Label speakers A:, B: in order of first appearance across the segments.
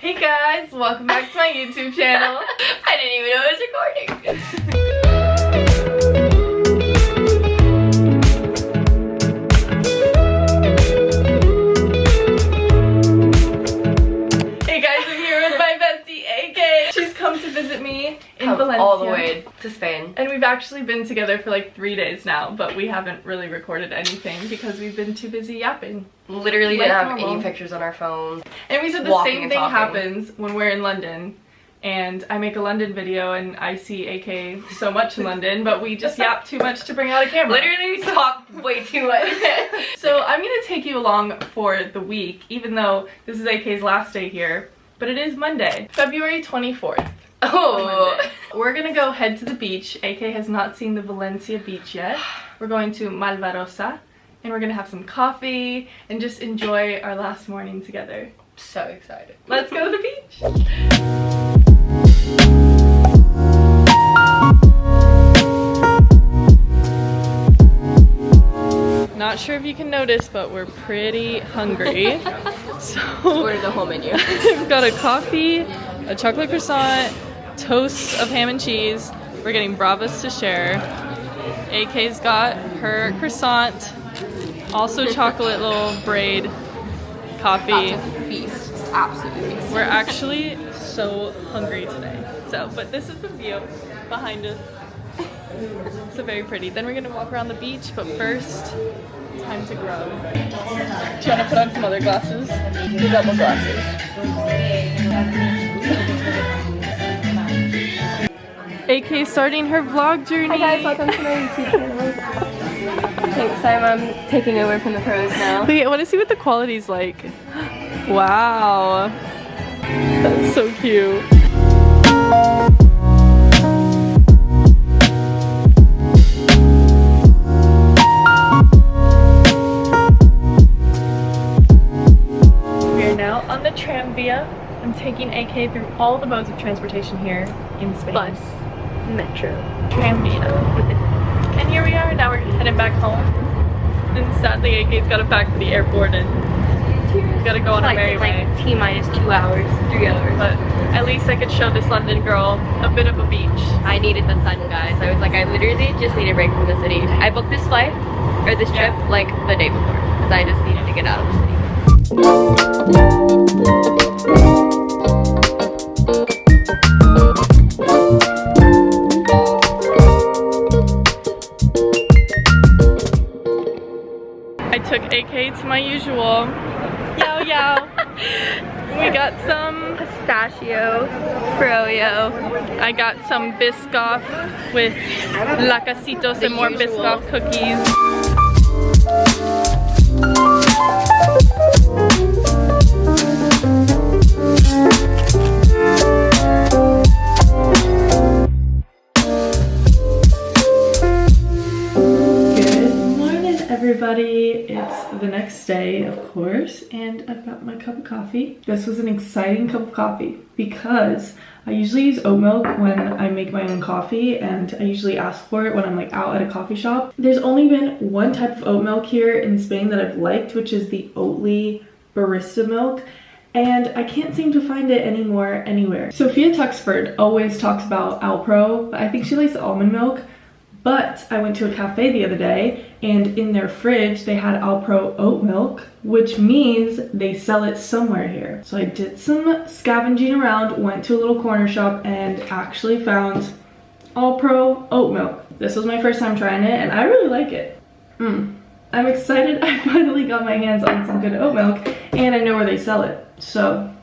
A: Hey guys, welcome back to my YouTube channel.
B: I didn't even know it was recording.
A: Hey guys, I'm here with my bestie, AK. She's come to visit me in Valencia.
B: All the way to Spain.
A: And we've actually been together for like 3 days now, but we haven't really recorded anything because we've been too busy yapping.
B: Literally didn't have any pictures on our phone.
A: And we said the same thing happens when we're in London. And I make a London video and I see AK so much in London, but we just yap too much to bring out a camera.
B: Literally talk way too much.
A: So I'm gonna take you along for the week, even though this is AK's last day here, but it is Monday, February 24th.
B: Oh.
A: Monday. We're gonna go head to the beach. AK has not seen the Valencia beach yet. We're going to Malvarosa, and we're gonna have some coffee and just enjoy our last morning together.
B: So excited.
A: Let's go to the beach. Not sure if you can notice, but we're pretty hungry. So
B: order the whole menu.
A: We've got a coffee, a chocolate croissant, toast of ham and cheese. We're getting bravas to share. AK's got her croissant, also chocolate little braid coffee.
B: That's a feast. Absolutely feast.
A: We're actually so hungry today. So, but this is the view behind us. So very pretty. Then we're gonna walk around the beach, but first, time to grow. Do you want to put on some other glasses?
B: The double glasses.
A: AK starting her vlog journey.
B: Hi guys, welcome to my YouTube channel. Thanks, I'm taking over from the pros now.
A: Wait, I want to see what the quality's like. Wow. That's so cute. On the tramvia, I'm taking AK through all the modes of transportation here in Spain.
B: Bus, metro,
A: tramvia. And here we are, now we're heading back home. And sadly AK's gotta pack for the airport and gotta go on a merry way.
B: Like T-minus 2 hours, 3 hours.
A: But at least I could show this London girl a bit of a beach.
B: I needed the sun, guys. I was like, I literally just need a break from the city. I booked this flight, or this trip, like the day before. Because I just needed to get out of the city.
A: I took AK to my usual yow yow. We got some
B: pistachio, froyo.
A: I got some Biscoff with lacasitos and more Biscoff cookies. Everybody, it's the next day, of course, and I've got my cup of coffee. This was an exciting cup of coffee because I usually use oat milk when I make my own coffee, and I usually ask for it when I'm like out at a coffee shop. There's only been one type of oat milk here in Spain that I've liked, which is the Oatly barista milk, and I can't seem to find it anymore anywhere. Sophia Tuxford always talks about Alpro, but I think she likes almond milk. But I went to a cafe the other day and in their fridge they had Alpro oat milk, which means they sell it somewhere here. So I did some scavenging around, went to a little corner shop and actually found Alpro oat milk. This was my first time trying it and I really like it. I'm excited I finally got my hands on some good oat milk and I know where they sell it. So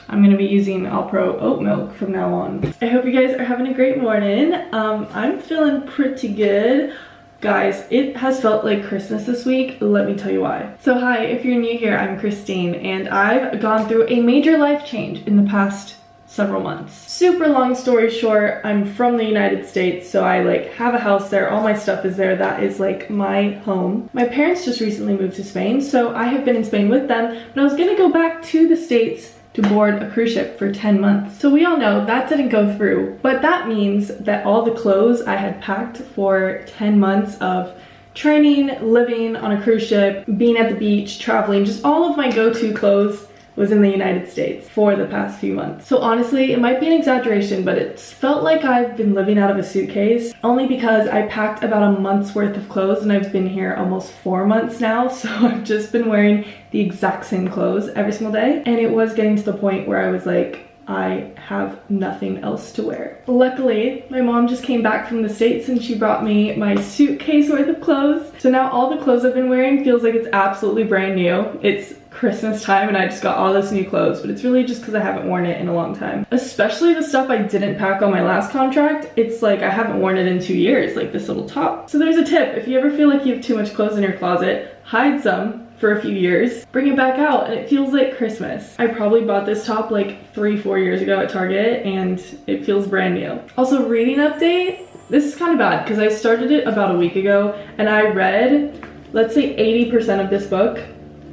A: I'm gonna be using Alpro oat milk from now on. I hope you guys are having a great morning. I'm feeling pretty good. Guys, it has felt like Christmas this week. Let me tell you why. So hi, if you're new here, I'm Christine and I've gone through a major life change in the past several months. Super long story short, I'm from the United States, so I like have a house there, all my stuff is there, that is like my home. My parents just recently moved to Spain, so I have been in Spain with them, but I was gonna go back to the States to board a cruise ship for 10 months. So we all know that didn't go through, but that means that all the clothes I had packed for 10 months of training, living on a cruise ship, being at the beach, traveling, just all of my go-to clothes was in the United States for the past few months. So honestly, it might be an exaggeration, but it's felt like I've been living out of a suitcase, only because I packed about a month's worth of clothes and I've been here almost 4 months now. So I've just been wearing the exact same clothes every single day. And it was getting to the point where I was like, I have nothing else to wear. Luckily, my mom just came back from the States and she brought me my suitcase worth of clothes. So now all the clothes I've been wearing feels like it's absolutely brand new. It's Christmas time and I just got all this new clothes, but it's really just because I haven't worn it in a long time. Especially the stuff I didn't pack on my last contract. It's like I haven't worn it in 2 years, like this little top. So there's a tip. If you ever feel like you have too much clothes in your closet, hide some for a few years, bring it back out, and it feels like Christmas. I probably bought this top like 3-4 years ago at Target and it feels brand new. Also, reading update. This is kind of bad because I started it about a week ago and I read, let's say 80% of this book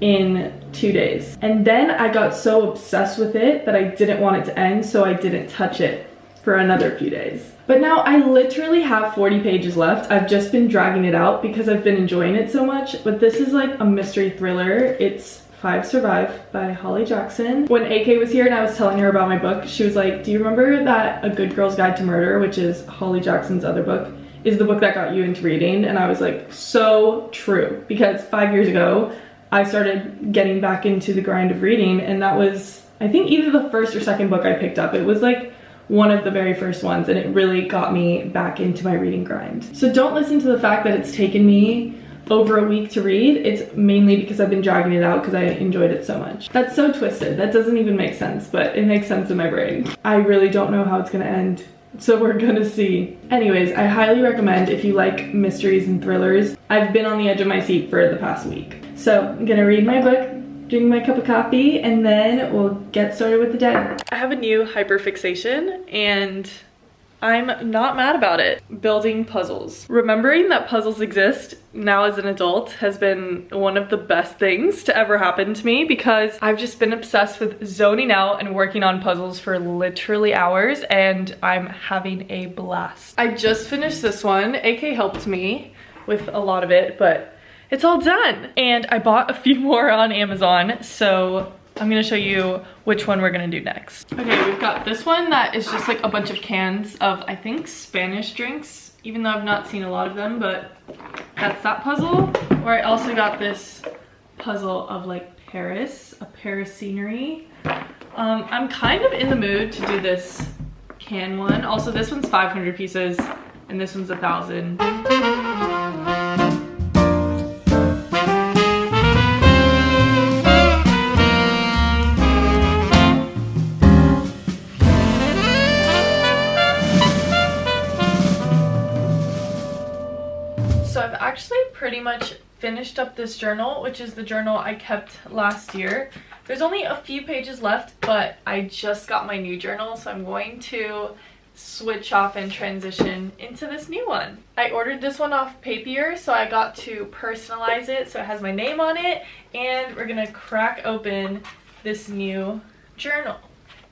A: in 2 days. And then I got so obsessed with it that I didn't want it to end, so I didn't touch it for another few days. But now I literally have 40 pages left. I've just been dragging it out because I've been enjoying it so much. But this is like a mystery thriller. It's 5 Survive by Holly Jackson. When AK was here and I was telling her about my book, she was like, do you remember that A Good Girl's Guide to Murder, which is Holly Jackson's other book, is the book that got you into reading? And I was like, so true. Because 5 years ago, I started getting back into the grind of reading, and that was, I think, either the first or second book I picked up. It was like one of the very first ones, and it really got me back into my reading grind. So don't listen to the fact that it's taken me over a week to read. It's mainly because I've been dragging it out because I enjoyed it so much. That's so twisted. That doesn't even make sense, but it makes sense in my brain. I really don't know how it's gonna end, so we're gonna see. Anyways, I highly recommend if you like mysteries and thrillers. I've been on the edge of my seat for the past week. So I'm gonna read my book, drink my cup of coffee, and then we'll get started with the day. I have a new hyperfixation and I'm not mad about it. Building puzzles. Remembering that puzzles exist now as an adult has been one of the best things to ever happen to me, because I've just been obsessed with zoning out and working on puzzles for literally hours, and I'm having a blast. I just finished this one. AK helped me with a lot of it, but it's all done. And I bought a few more on Amazon, so I'm gonna show you which one we're gonna do next. Okay, we've got this one that is just like a bunch of cans of, I think, Spanish drinks, even though I've not seen a lot of them, but that's that puzzle. Or I also got this puzzle of like Paris, a Paris scenery. I'm kind of in the mood to do this can one. Also, this one's 500 pieces and this one's 1,000. So I've actually pretty much finished up this journal, which is the journal I kept last year. There's only a few pages left, but I just got my new journal, so I'm going to switch off and transition into this new one. I ordered this one off Papier, so I got to personalize it, so it has my name on it, and we're gonna crack open this new journal.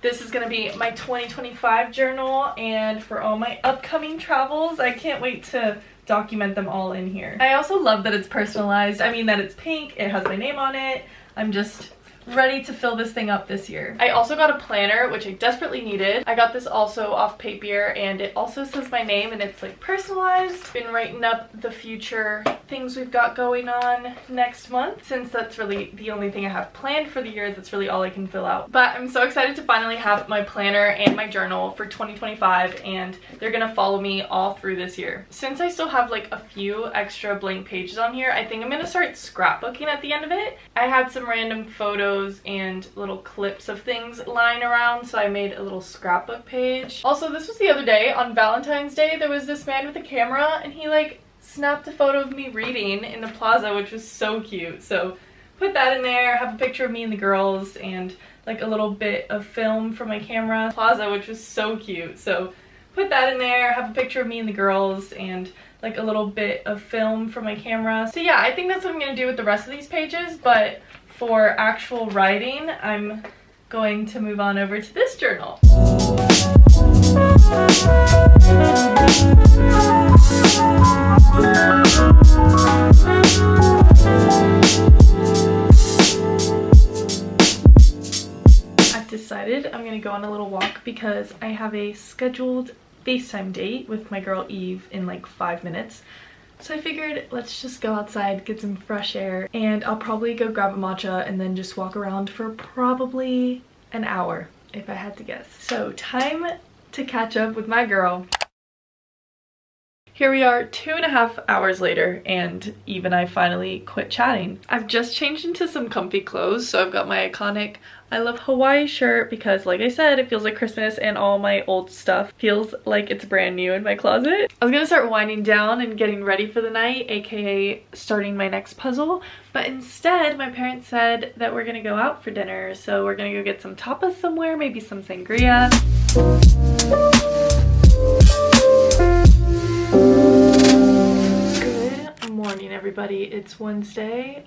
A: This is gonna be my 2025 journal, and for all my upcoming travels, I can't wait to document them all in here. I also love that it's personalized. I mean that it's pink, it has my name on it. I'm just ready to fill this thing up this year. I also got a planner, which I desperately needed. I got this also off Papier, and it also says my name and it's like personalized. Been writing up the future things we've got going on next month, since that's really the only thing I have planned for the year. That's really all I can fill out. But I'm so excited to finally have my planner and my journal for 2025, and they're gonna follow me all through this year. Since I still have like a few extra blank pages on here, I think I'm gonna start scrapbooking at the end of it. I had some random photos and little clips of things lying around, so I made a little scrapbook page. Also, this was the other day on Valentine's Day. There was this man with a camera and he like snapped a photo of me reading in the plaza, which was so cute. So put that in there, have a picture of me and the girls, and like a little bit of film from my camera plaza, which was so cute. So put that in there, have a picture of me and the girls, and like a little bit of film from my camera. So yeah, I think that's what I'm gonna do with the rest of these pages, but for actual writing, I'm going to move on over to this journal. decided I'm gonna go on a little walk because I have a scheduled FaceTime date with my girl Eve in like 5 minutes. So I figured let's just go outside, get some fresh air, and I'll probably go grab a matcha and then just walk around for probably an hour if I had to guess. So time to catch up with my girl. Here we are 2.5 hours later, and Eve and I finally quit chatting. I've just changed into some comfy clothes, so I've got my iconic I Love Hawaii shirt because, like I said, it feels like Christmas and all my old stuff feels like it's brand new in my closet. I was gonna start winding down and getting ready for the night, aka starting my next puzzle, but instead my parents said that we're gonna go out for dinner, so we're gonna go get some tapas somewhere, maybe some sangria. Good morning, everybody. It's Wednesday.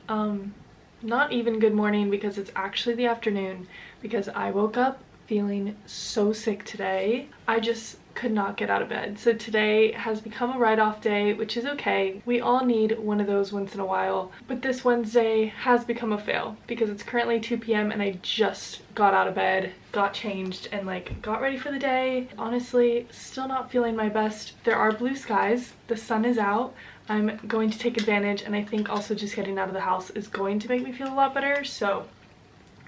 A: Not even good morning because it's actually the afternoon, because I woke up feeling so sick today. I just could not get out of bed. So today has become a write-off day, which is okay. We all need one of those once in a while. But this Wednesday has become a fail because it's currently 2 p.m. and I just got out of bed, got changed, and like got ready for the day. Honestly, still not feeling my best. There are blue skies. The sun is out. I'm going to take advantage, and I think also just getting out of the house is going to make me feel a lot better. So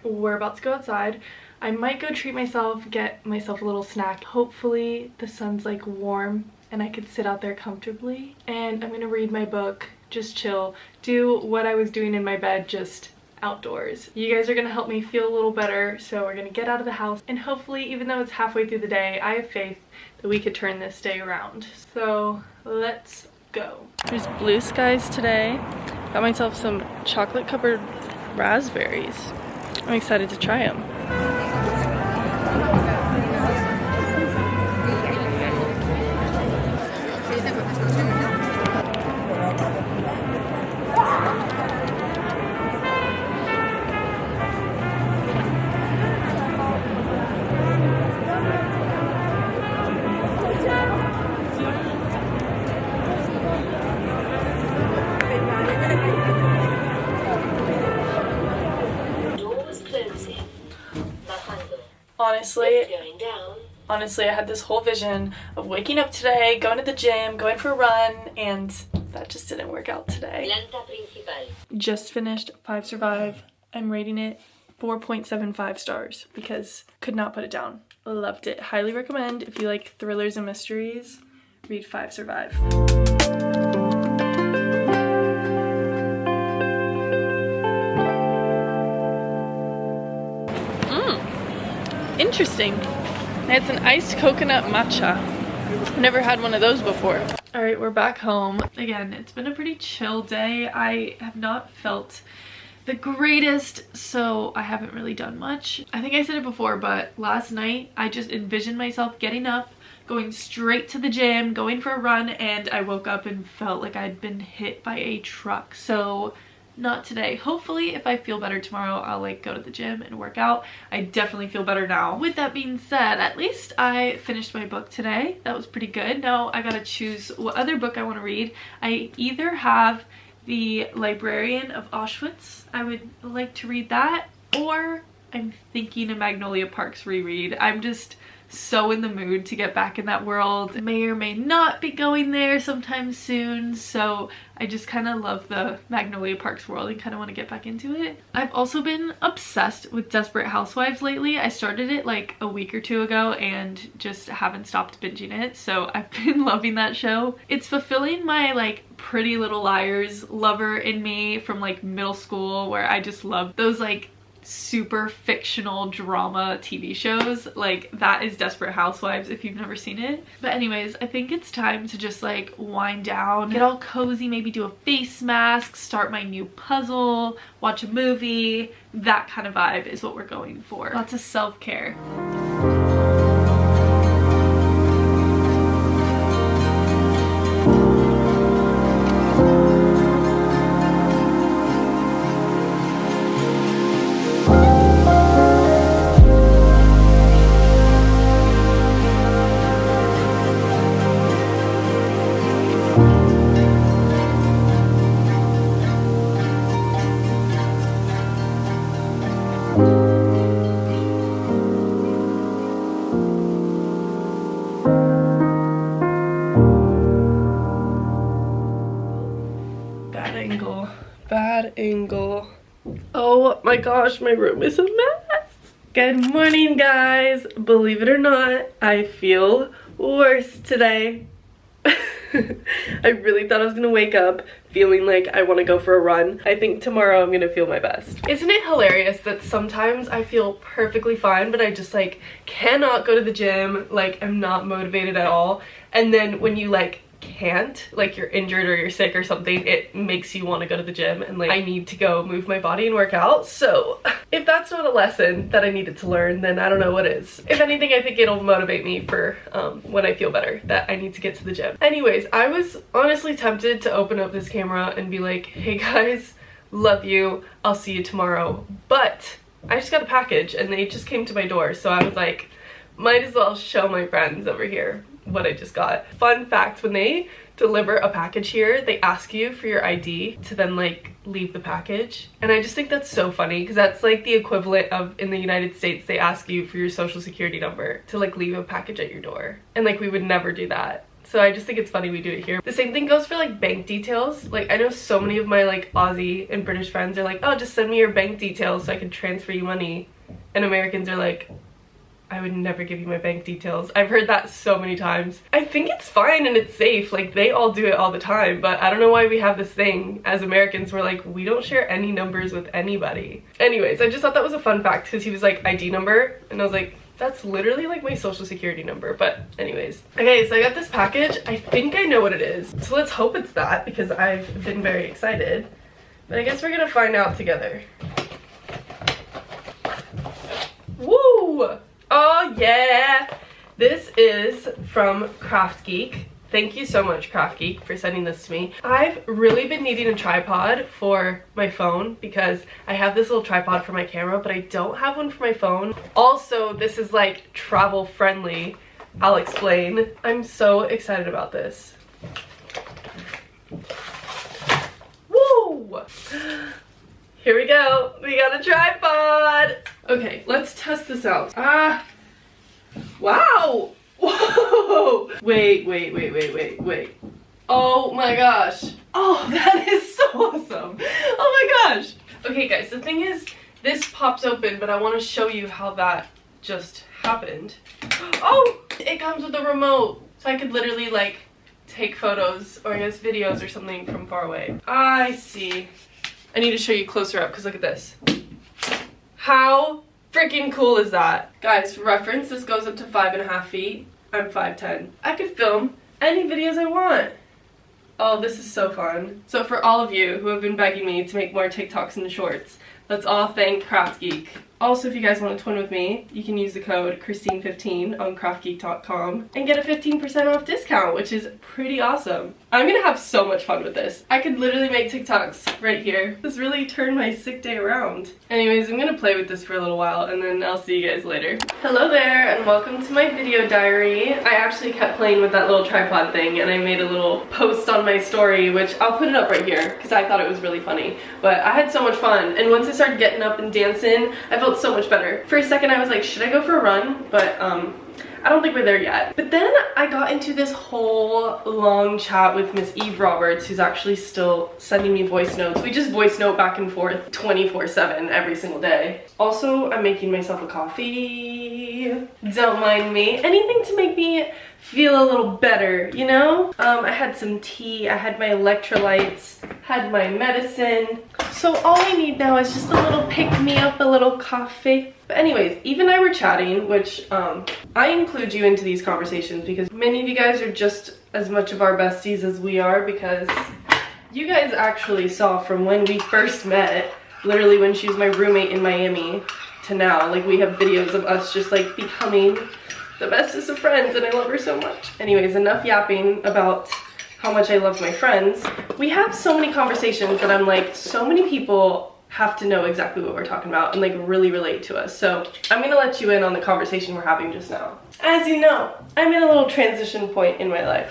A: we're about to go outside. I might go treat myself, get myself a little snack. Hopefully the sun's like warm and I could sit out there comfortably. And I'm gonna read my book, just chill, do what I was doing in my bed, just outdoors. You guys are gonna help me feel a little better, so we're gonna get out of the house, and hopefully, even though it's halfway through the day, I have faith that we could turn this day around. So let's go. There's blue skies today. Got myself some chocolate covered raspberries. I'm excited to try them. Honestly, I had this whole vision of waking up today, going to the gym, going for a run, and that just didn't work out today. Just finished 5 Survive. I'm rating it 4.75 stars because could not put it down. Loved it. Highly recommend if you like thrillers and mysteries, read 5 Survive. Interesting. It's an iced coconut matcha. I've never had one of those before. All right, we're back home. Again, it's been a pretty chill day. I have not felt the greatest, so I haven't really done much. I think I said it before, but last night I just envisioned myself getting up, going straight to the gym, going for a run, and I woke up and felt like I'd been hit by a truck. So not today. Hopefully if I feel better tomorrow, I'll like go to the gym and work out. I definitely feel better now. With that being said, at least I finished my book today. That was pretty good. Now I gotta choose what other book I want to read. I either have The Librarian of Auschwitz. I would like to read that, or I'm thinking a Magnolia Parks reread. I'm just so in the mood to get back in that world. May or may not be going there sometime soon, so I just kind of love the Magnolia Parks world and kind of want to get back into it. I've also been obsessed with Desperate Housewives lately. I started it like a week or 2 ago and just haven't stopped binging it, so I've been loving that show. It's fulfilling my like Pretty Little Liars lover in me from like middle school, where I just love those like super fictional drama TV shows. Like that is Desperate Housewives if you've never seen it. But anyways, I think it's time to just like wind down, get all cozy, maybe do a face mask, start my new puzzle, watch a movie. That kind of vibe is what we're going for. Lots of self-care.
C: bad angle. Oh my gosh, my room is a mess. Good morning, guys. Believe it or not, I feel worse today. I really thought I was gonna wake up feeling like I want to go for a run. I think tomorrow I'm gonna feel my best. Isn't it hilarious that sometimes I feel perfectly fine, but I just like cannot go to the gym, like I'm not motivated at all, and then when you like can't, like you're injured or you're sick or something, it makes you want to go to the gym, and like I need to go move my body and work out. So if that's not a lesson that I needed to learn, then I don't know what is. If anything, I think it'll motivate me for when I feel better that I need to get to the gym. Anyways, I was honestly tempted to open up this camera and be like, hey guys, love you, I'll see you tomorrow, but I just got a package and they just came to my door, so I was like, might as well show my friends over here what I just got. Fun fact, when they deliver a package here, they ask you for your ID to then like leave the package, and I just think that's so funny because that's like the equivalent of in the United States they ask you for your social security number to like leave a package at your door, and like we would never do that. So I just think it's funny we do it here. The same thing goes for like bank details. Like I know so many of my like Aussie and British friends are like, oh, just send me your bank details so I can transfer you money, and Americans are like, I would never give you my bank details. I've heard that so many times. I think it's fine and it's safe. Like they all do it all the time, but I don't know why we have this thing as Americans. We're like, we don't share any numbers with anybody. Anyways, I just thought that was a fun fact because he was like, ID number, and I was like, that's literally like my social security number. But anyways, okay, so I got this package. I think I know what it is, so let's hope it's that because I've been very excited, but I guess we're gonna find out together. Woo! Oh yeah! This is from Craft Geek. Thank you so much, Craft Geek, for sending this to me. I've really been needing a tripod for my phone because I have this little tripod for my camera, but I don't have one for my phone. Also, this is like travel friendly. I'll explain. I'm so excited about this. Woo! Here we go. We got a tripod. Okay, let's test this out. Wow. Whoa. Wait. Oh my gosh. Oh, that is so awesome. Oh my gosh. Okay guys, the thing is, this pops open, but I want to show you how that just happened. Oh, it comes with a remote. So I could literally like take photos or I guess videos or something from far away. I see. I need to show you closer up because look at this. How freaking cool is that? Guys, for reference, this goes up to 5.5 feet. I'm 5'10". I could film any videos I want. Oh, this is so fun. So for all of you who have been begging me to make more TikToks and shorts, let's all thank Craft Geek. Also, if you guys want to twin with me, you can use the code kristine15 on craftgeek.com and get a 15% off discount, which is pretty awesome. I'm gonna have so much fun with this. I could literally make TikToks right here. This really turned my sick day around. Anyways, I'm gonna play with this for a little while and then I'll see you guys later. Hello there and welcome to my video diary. I actually kept playing with that little tripod thing and I made a little post on my story, which I'll put it up right here because I thought it was really funny. But I had so much fun, and once I started getting up and dancing, I felt so much better. For a second I was like, should I go for a run? But I don't think we're there yet. But then I got into this whole long chat with Miss Eve Roberts, who's actually still sending me voice notes. We just voice note back and forth 24/7 every single day. Also, I'm making myself a coffee. Don't mind me. Anything to make me feel a little better, you know? I had some tea, I had my electrolytes, had my medicine. So all I need now is just a little pick-me-up, a little coffee. But anyways, Eve and I were chatting, which I include you into these conversations because many of you guys are just as much of our besties as we are, because you guys actually saw from when we first met, literally when she was my roommate in Miami, to now. Like, we have videos of us just like becoming the bestest of friends, and I love her so much. Anyways, enough yapping about how much I love my friends. We have so many conversations that I'm like, so many people have to know exactly what we're talking about and like really relate to us. So I'm gonna let you in on the conversation we're having just now. As you know, I'm in a little transition point in my life.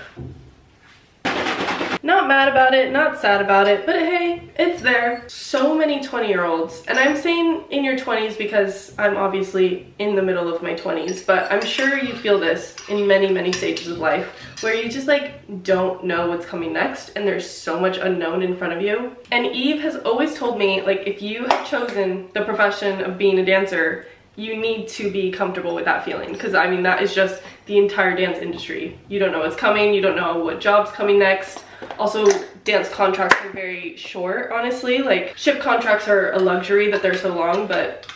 C: Not mad about it, not sad about it, but hey, it's there. So many 20-year-olds, and I'm saying in your 20s because I'm obviously in the middle of my 20s, but I'm sure you feel this in many, many stages of life where you just like don't know what's coming next and there's so much unknown in front of you. And Eve has always told me, like, if you have chosen the profession of being a dancer, you need to be comfortable with that feeling, because I mean that is just the entire dance industry. You don't know what's coming, you don't know what job's coming next. Also, dance contracts are very short, honestly. Like, ship contracts are a luxury that they're so long, but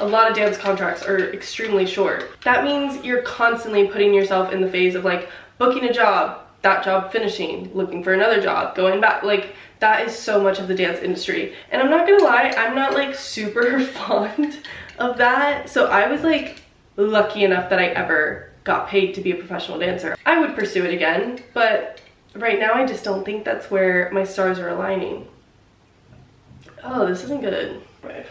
C: a lot of dance contracts are extremely short. That means you're constantly putting yourself in the phase of like booking a job, that job finishing, looking for another job, going back. Like, that is so much of the dance industry. And I'm not gonna lie, I'm not like super fond of that. So I was like lucky enough that I ever got paid to be a professional dancer. I would pursue it again, but right now I just don't think that's where my stars are aligning. Oh, this isn't good. Right.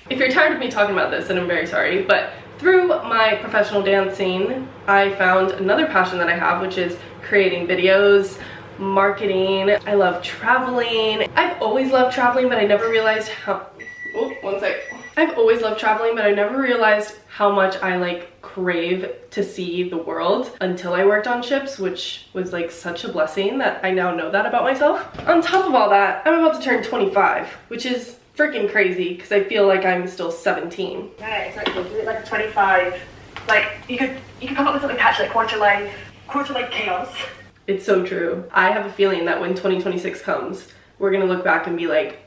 C: If you're tired of me talking about this, then I'm very sorry, but through my professional dancing, I found another passion that I have, which is creating videos, marketing. I love traveling. I've always loved traveling, but I never realized how, oh, one sec. I've always loved traveling, but I never realized how much I like crave to see the world until I worked on ships, which was like such a blessing that I now know that about myself. On top of all that, I'm about to turn 25, which is freaking crazy because I feel like I'm still 17.
D: Yeah, exactly. Do it like 25. Like you could come up with something catchy like quarter life chaos.
C: It's so true. I have a feeling that when 2026 comes, we're gonna look back and be like,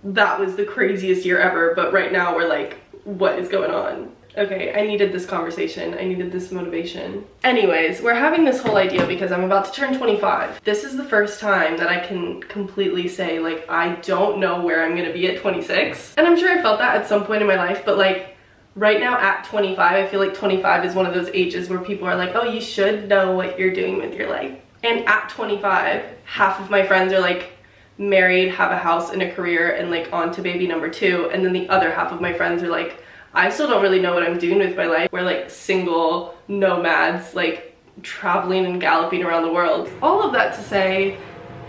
C: that was the craziest year ever, but right now we're like, what is going on? Okay, I needed this conversation. I needed this motivation. Anyways, we're having this whole idea because I'm about to turn 25. This is the first time that I can completely say, like, I don't know where I'm gonna be at 26. And I'm sure I felt that at some point in my life, but like, right now at 25, I feel like 25 is one of those ages where people are like, oh, you should know what you're doing with your life. And at 25, half of my friends are like, married, have a house and a career, and like on to baby number 2, and then the other half of my friends are like, I still don't really know what I'm doing with my life. We're like single nomads, like traveling and galloping around the world. All of that to say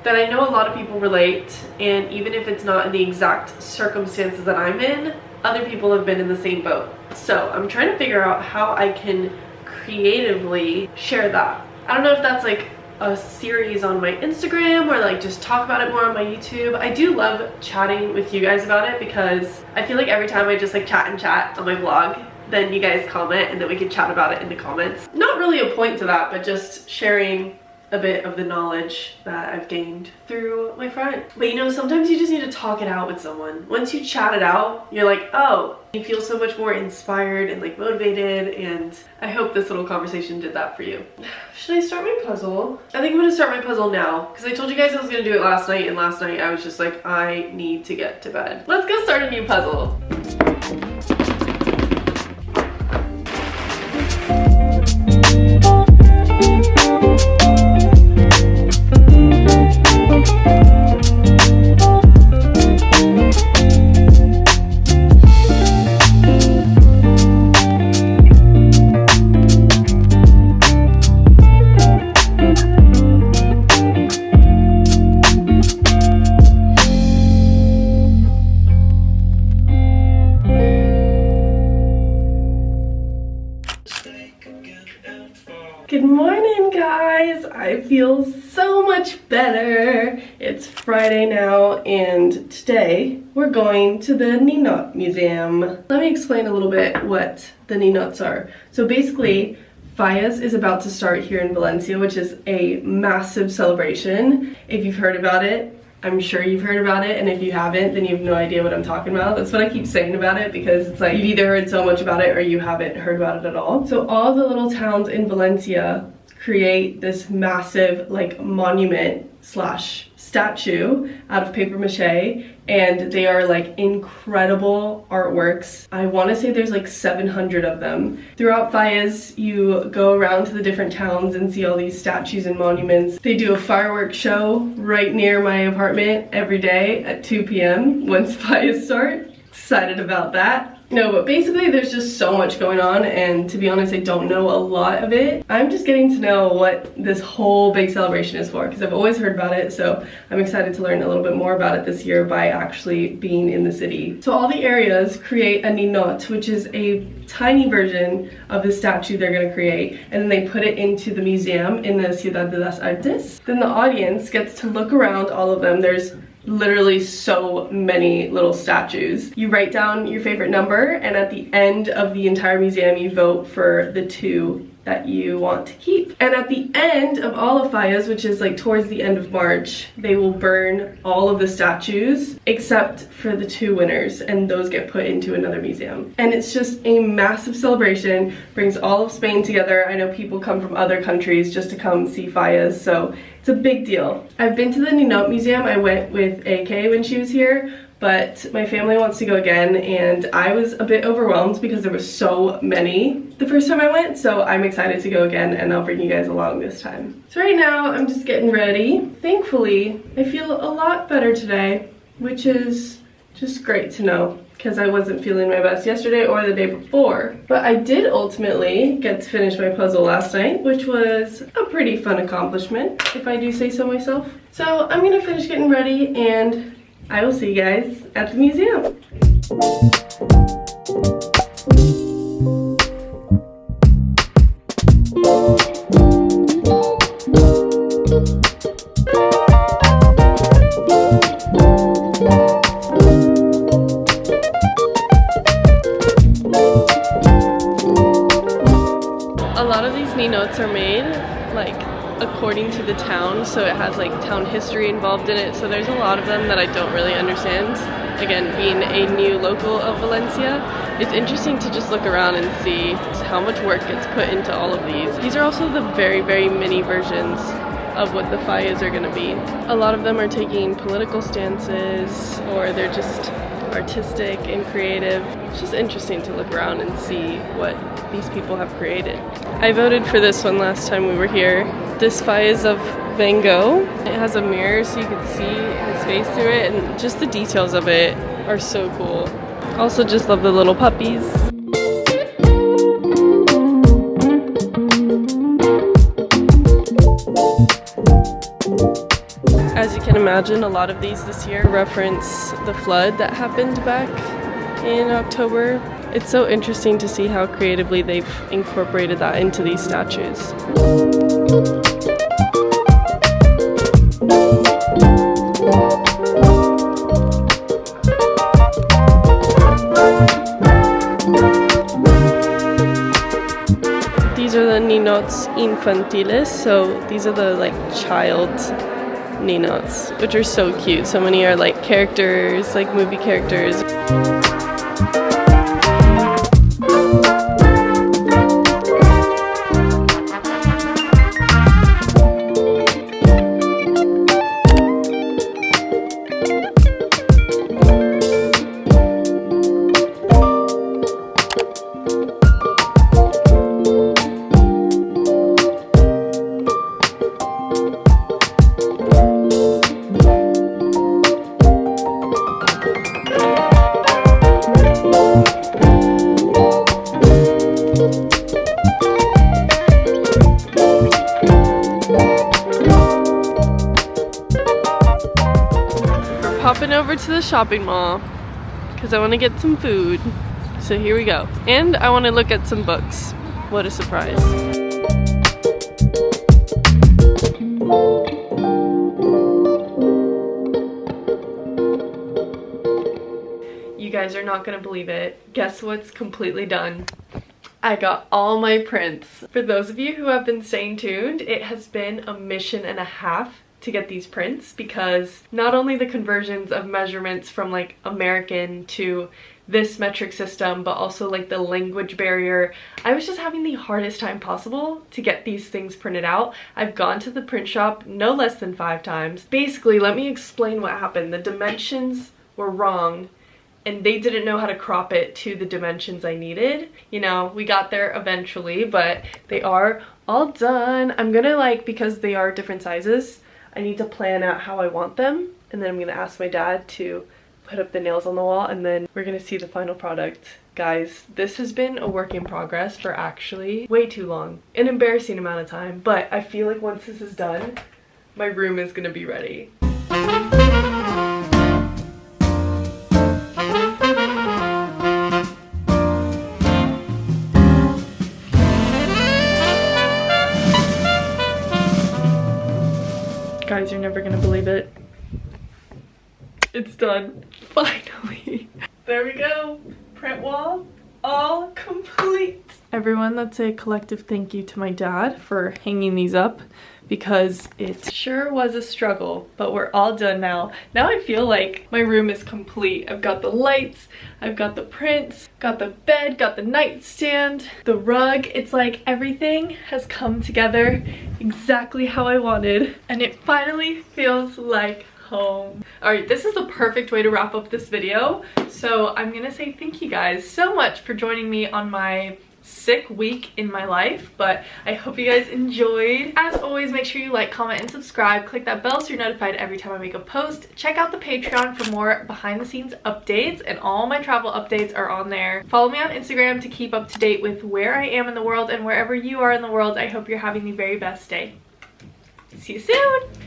C: that I know a lot of people relate, and even if it's not in the exact circumstances that I'm in, other people have been in the same boat. So I'm trying to figure out how I can creatively share that. I don't know if that's like a series on my Instagram or like just talk about it more on my YouTube. I do love chatting with you guys about it because I feel like every time I just like chat and chat on my vlog, then you guys comment and then we can chat about it in the comments. Not really a point to that, but just sharing a bit of the knowledge that I've gained through my friend. But you know, sometimes you just need to talk it out with someone. Once you chat it out, you're like, oh, you feel so much more inspired and like motivated, and I hope this little conversation did that for you. Should I start my puzzle? I think I'm gonna start my puzzle now because I told you guys I was gonna do it last night, and last night I was just like, I need to get to bed. Let's go start a new puzzle. Good morning, guys. I feel so much better. It's Friday now, and today we're going to the ninot museum. Let me explain a little bit what the ninots are. So basically, fallas is about to start here in Valencia, which is a massive celebration. If you've heard about it, I'm sure you've heard about it, and if you haven't, then you have no idea what I'm talking about. That's what I keep saying about it, because it's like you've either heard so much about it or you haven't heard about it at all. So all the little towns in Valencia create this massive like monument slash statue out of paper mache, and they are like incredible artworks. I want to say there's like 700 of them. Throughout fallas, you go around to the different towns and see all these statues and monuments. They do a fireworks show right near my apartment every day at 2 p.m. once fallas start. Excited about that. No, but basically there's just so much going on, and to be honest, I don't know a lot of it. I'm just getting to know what this whole big celebration is for, because I've always heard about it, so I'm excited to learn a little bit more about it this year by actually being in the city. So all the areas create a ninot, which is a tiny version of the statue they're gonna create, and then they put it into the museum in the Ciudad de las Artes. Then the audience gets to look around all of them. There's literally so many little statues. You write down your favorite number, and at the end of the entire museum you vote for the 2 that you want to keep. And at the end of all of fallas, which is like towards the end of March, they will burn all of the statues except for the 2 winners, and those get put into another museum. And it's just a massive celebration, brings all of Spain together. I know people come from other countries just to come see fallas, so it's a big deal. I've been to the Ninot Museum. I went with AK when she was here, but my family wants to go again, and I was a bit overwhelmed because there were so many the first time I went, so I'm excited to go again, and I'll bring you guys along this time. So right now I'm just getting ready. Thankfully, I feel a lot better today, which is just great to know, because I wasn't feeling my best yesterday or the day before. But I did ultimately get to finish my puzzle last night, which was a pretty fun accomplishment, if I do say so myself. So I'm gonna finish getting ready, and I will see you guys at the museum. A lot of these ninots are made like according to the town, so it has like town history involved in it, so there's a lot of them that I don't really understand. Again, being a new local of Valencia, it's interesting to just look around and see how much work gets put into all of these. These are also the very, very mini versions of what the fallas are going to be. A lot of them are taking political stances, or they're just artistic and creative. It's just interesting to look around and see what these people have created. I voted for this one last time we were here. This falla is of Van Gogh. It has a mirror so you can see his face through it, and just the details of it are so cool. Also just love the little puppies. As you can imagine, a lot of these this year reference the flood that happened back in October. It's so interesting to see how creatively they've incorporated that into these statues. These are the ninots infantiles, so these are the like child ninots, which are so cute. So many are like characters, like movie characters. Popping over to the shopping mall because I want to get some food. So here we go. And I want to look at some books. What a surprise. You guys are not going to believe it. Guess what's completely done? I got all my prints. For those of you who have been staying tuned, it has been a mission and a half to get these prints, because not only the conversions of measurements from like American to this metric system, but also like the language barrier. I was just having the hardest time possible to get these things printed out. I've gone to the print shop no less than 5 times. Basically, let me explain what happened. The dimensions were wrong, and they didn't know how to crop it to the dimensions I needed. You know, we got there eventually, but they are all done. I'm gonna like, because they are different sizes, I need to plan out how I want them, and then I'm gonna ask my dad to put up the nails on the wall, and then we're gonna see the final product. Guys, this has been a work in progress for actually way too long. An embarrassing amount of time, but I feel like once this is done, my room is gonna be ready. Guys, you're never gonna believe it. It's done. Finally. There we go. Print wall all complete. Everyone, let's say a collective thank you to my dad for hanging these up, because it sure was a struggle, but we're all done now. Now I feel like my room is complete. I've got the lights, I've got the prints, got the bed, got the nightstand, the rug. It's like everything has come together exactly how I wanted, and it finally feels like home. All right, this is the perfect way to wrap up this video. So I'm gonna say thank you guys so much for joining me on my sick week in my life, but I hope you guys enjoyed. As always, make sure you like, comment, and subscribe. Click that bell so you're notified every time I make a post. Check out the Patreon for more behind the scenes updates, and all my travel updates are on there. Follow me on Instagram to keep up to date with where I am in the world, and wherever you are in the world, I hope you're having the very best day. See you soon!